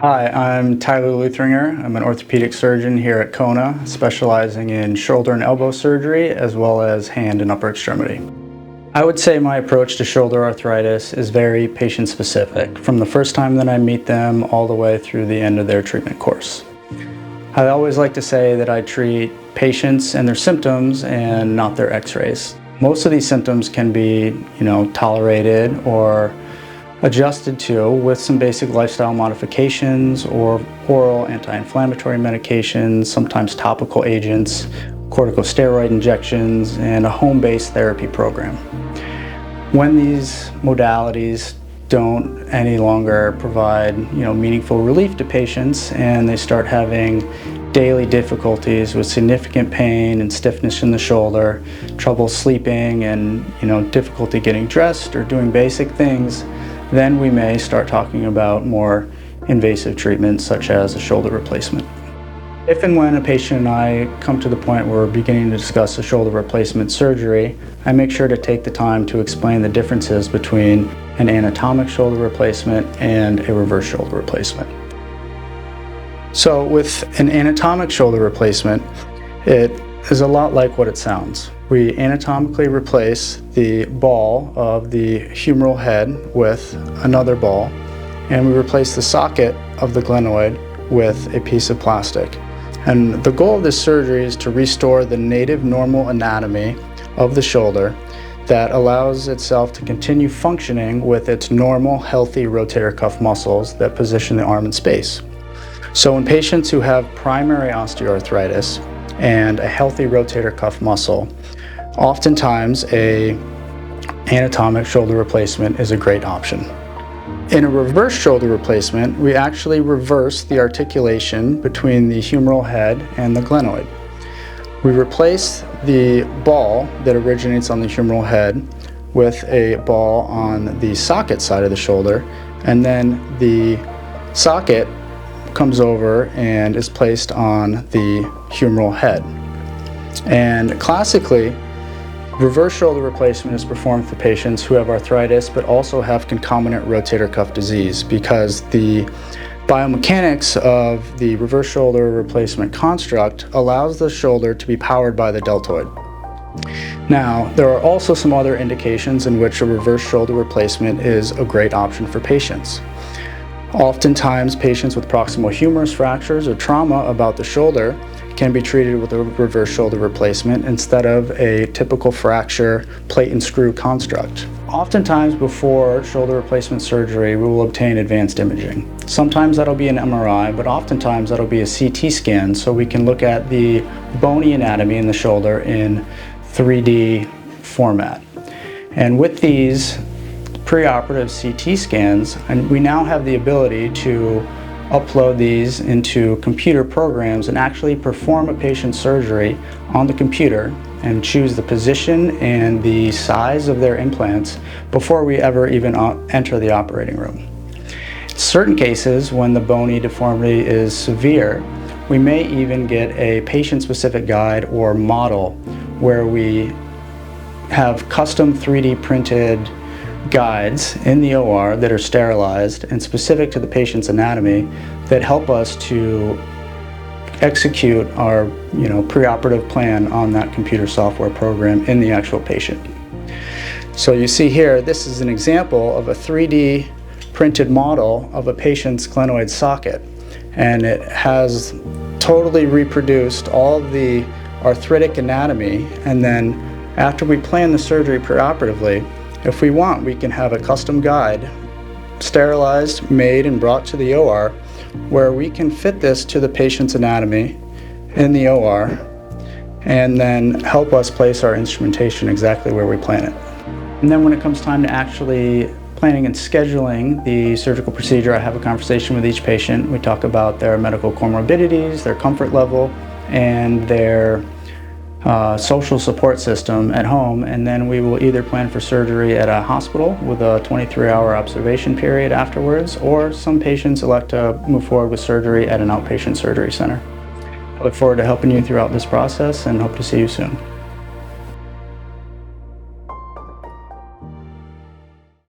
Hi, I'm Tyler Luthringer. I'm an orthopedic surgeon here at CONA, specializing in shoulder and elbow surgery as well as hand and upper extremity. I would say my approach to shoulder arthritis is very patient-specific, from the first time that I meet them all the way through the end of their treatment course. I always like to say that I treat patients and their symptoms and not their x-rays. Most of these symptoms can be, tolerated or adjusted to with some basic lifestyle modifications or oral anti-inflammatory medications, sometimes topical agents, corticosteroid injections, and a home-based therapy program. When these modalities don't any longer provide meaningful relief to patients and they start having daily difficulties with significant pain and stiffness in the shoulder, trouble sleeping, and difficulty getting dressed or doing basic things, then we may start talking about more invasive treatments such as a shoulder replacement. If and when a patient and I come to the point where we're beginning to discuss a shoulder replacement surgery, I make sure to take the time to explain the differences between an anatomic shoulder replacement and a reverse shoulder replacement. So with an anatomic shoulder replacement, it is a lot like what it sounds. We anatomically replace the ball of the humeral head with another ball, and we replace the socket of the glenoid with a piece of plastic. And the goal of this surgery is to restore the native normal anatomy of the shoulder that allows itself to continue functioning with its normal, healthy rotator cuff muscles that position the arm in space. So in patients who have primary osteoarthritis and a healthy rotator cuff muscle, oftentimes an anatomic shoulder replacement is a great option. In a reverse shoulder replacement, we actually reverse the articulation between the humeral head and the glenoid. We replace the ball that originates on the humeral head with a ball on the socket side of the shoulder, and then the socket comes over and is placed on the humeral head. And classically, reverse shoulder replacement is performed for patients who have arthritis but also have concomitant rotator cuff disease, because the biomechanics of the reverse shoulder replacement construct allows the shoulder to be powered by the deltoid. Now, there are also some other indications in which a reverse shoulder replacement is a great option for patients. Oftentimes, patients with proximal humerus fractures or trauma about the shoulder can be treated with a reverse shoulder replacement instead of a typical fracture plate and screw construct. Oftentimes before shoulder replacement surgery, we will obtain advanced imaging. Sometimes that'll be an MRI, but oftentimes that'll be a CT scan, so we can look at the bony anatomy in the shoulder in 3D format. And with these preoperative CT scans, and we now have the ability to upload these into computer programs and actually perform a patient's surgery on the computer and choose the position and the size of their implants before we ever even enter the operating room. In certain cases, when the bony deformity is severe, we may even get a patient-specific guide or model where we have custom 3D printed guides in the OR that are sterilized and specific to the patient's anatomy that help us to execute our preoperative plan on that computer software program in the actual patient. So you see here, this is an example of a 3D printed model of a patient's glenoid socket, and it has totally reproduced all the arthritic anatomy, and then after we plan the surgery preoperatively, if we want, we can have a custom guide sterilized, made, and brought to the OR where we can fit this to the patient's anatomy in the OR and then help us place our instrumentation exactly where we plan it. And then when it comes time to actually planning and scheduling the surgical procedure, I have a conversation with each patient. We talk about their medical comorbidities, their comfort level, and their social support system at home, and then we will either plan for surgery at a hospital with a 23-hour observation period afterwards, or some patients elect to move forward with surgery at an outpatient surgery center. I look forward to helping you throughout this process and hope to see you soon.